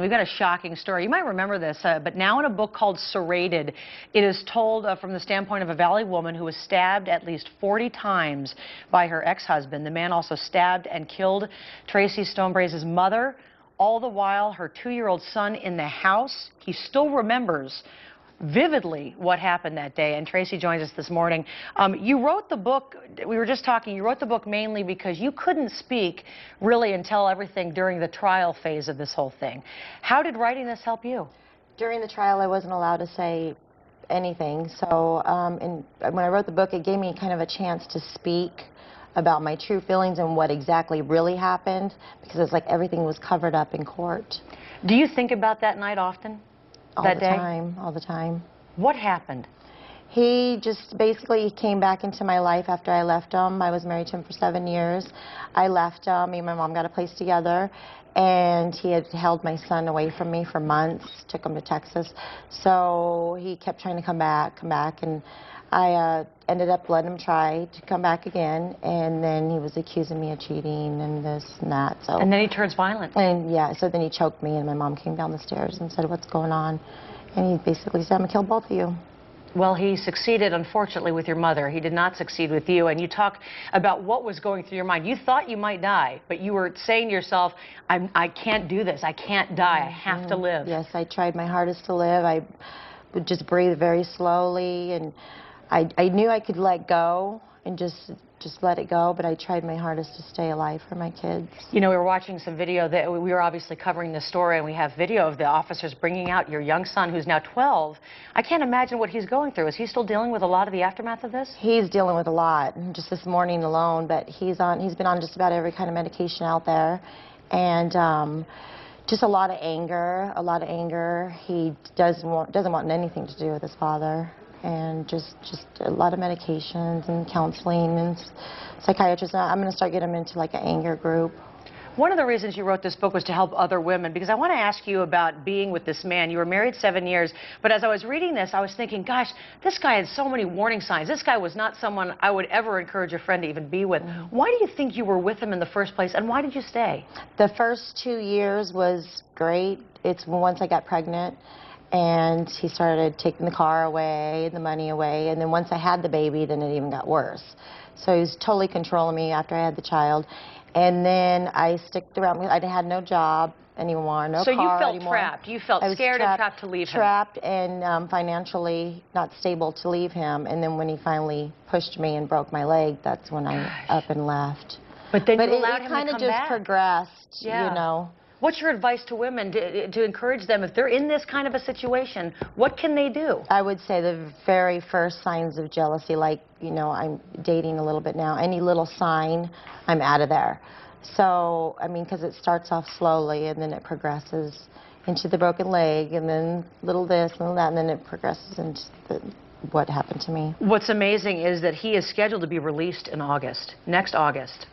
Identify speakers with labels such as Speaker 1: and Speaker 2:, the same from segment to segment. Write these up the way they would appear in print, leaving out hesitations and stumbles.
Speaker 1: We've got a shocking story. You might remember this, but now in a book called Serrated, it is told from the standpoint of a Valley woman who was stabbed at least 40 times by her ex-husband. The man also stabbed and killed Tracy Stonebraze's mother, all the while her 2-year-old son in the house. He still remembers vividly what happened that day, and Tracy joins us this morning. You wrote the book, we were just talking, you wrote the book mainly because you couldn't speak really and tell everything during the trial phase of this whole thing. How did writing this help you?
Speaker 2: During the trial, I wasn't allowed to say anything, so when I wrote the book, it gave me kind of a chance to speak about my true feelings and what exactly really happened, because it's like everything was covered up in court.
Speaker 1: Do you think about that night often?
Speaker 2: All the time, all the time.
Speaker 1: What happened?
Speaker 2: He just basically came back into my life after I left him. I was married to him for 7 years. I left him. Me and my mom got a place together, and he had held my son away from me for months, took him to Texas. So he kept trying to come back, and I ended up letting him try to come back again, and then he was accusing me of cheating and this and that. So.
Speaker 1: And then he turns violent.
Speaker 2: And yeah, so then he choked me, and my mom came down the stairs and said, "What's going on?" And he basically said, "I'm gonna kill both of you."
Speaker 1: Well, he succeeded, unfortunately, with your mother. He did not succeed with you. And you talk about what was going through your mind. You thought you might die, but you were saying to yourself, I can't do this. I can't die. I have to live.
Speaker 2: Yes, I tried my hardest to live. I would just breathe very slowly, and I knew I could let go and just let it go, but I tried my hardest to stay alive for my kids.
Speaker 1: You know, we were watching some video that we were obviously covering this story, and we have video of the officers bringing out your young son, who's now 12. I can't imagine what he's going through. Is he still dealing with a lot of the aftermath of this?
Speaker 2: He's dealing with a lot, just this morning alone, but he's been on just about every kind of medication out there, and just a lot of anger. He doesn't want anything to do with his father. And just a lot of medications and counseling and psychiatrists. I'm going to start getting him into like an anger group.
Speaker 1: One of the reasons you wrote this book was to help other women, because I want to ask you about being with this man. You were married 7 years, but as I was reading this, I was thinking, gosh, this guy had so many warning signs. This guy was not someone I would ever encourage a friend to even be with. Why do you think you were with him in the first place, and why did you stay?
Speaker 2: The first 2 years was great. It's once I got pregnant, and he started taking the car away, the money away, and then once I had the baby, then it even got worse. So he was totally controlling me after I had the child, and then I sticked around. I had no job anymore, no car anymore.
Speaker 1: So you felt trapped. You felt scared and trapped to leave him.
Speaker 2: Trapped and financially not stable to leave him, and then when he finally pushed me and broke my leg, that's when I up and left.
Speaker 1: But then you allowed him to come back.
Speaker 2: It kind of just progressed, you know.
Speaker 1: What's your advice to women to encourage them, if they're in this kind of a situation, what can they do?
Speaker 2: I would say the very first signs of jealousy, like, you know, I'm dating a little bit now, any little sign, I'm out of there. So, I mean, because it starts off slowly and then it progresses into the broken leg and then little this, little that, and then it progresses into what happened to me.
Speaker 1: What's amazing is that he is scheduled to be released in August, next August.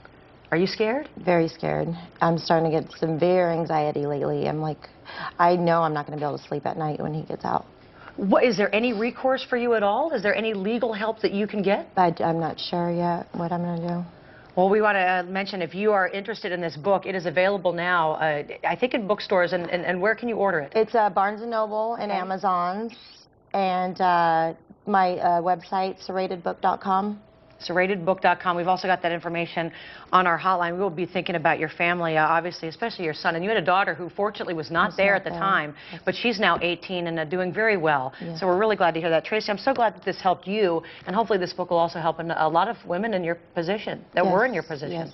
Speaker 1: Are you scared?
Speaker 2: Very scared. I'm starting to get severe anxiety lately. I'm like, I know I'm not going to be able to sleep at night when he gets out.
Speaker 1: Is there any recourse for you at all? Is there any legal help that you can get?
Speaker 2: I'm not sure yet what I'm going to do.
Speaker 1: Well, we want to mention, if you are interested in this book, it is available now, I think in bookstores, and where can you order it?
Speaker 2: It's Barnes & Noble and Amazon's, and my website, serratedbook.com.
Speaker 1: Serratedbook.com. We've also got that information on our hotline. We will be thinking about your family, obviously, especially your son. And you had a daughter who fortunately was not there at the time, but she's now 18 and doing very well. Yes. So we're really glad to hear that. Tracy, I'm so glad that this helped you, and hopefully this book will also help a lot of women in your position, that were in your position. Yes.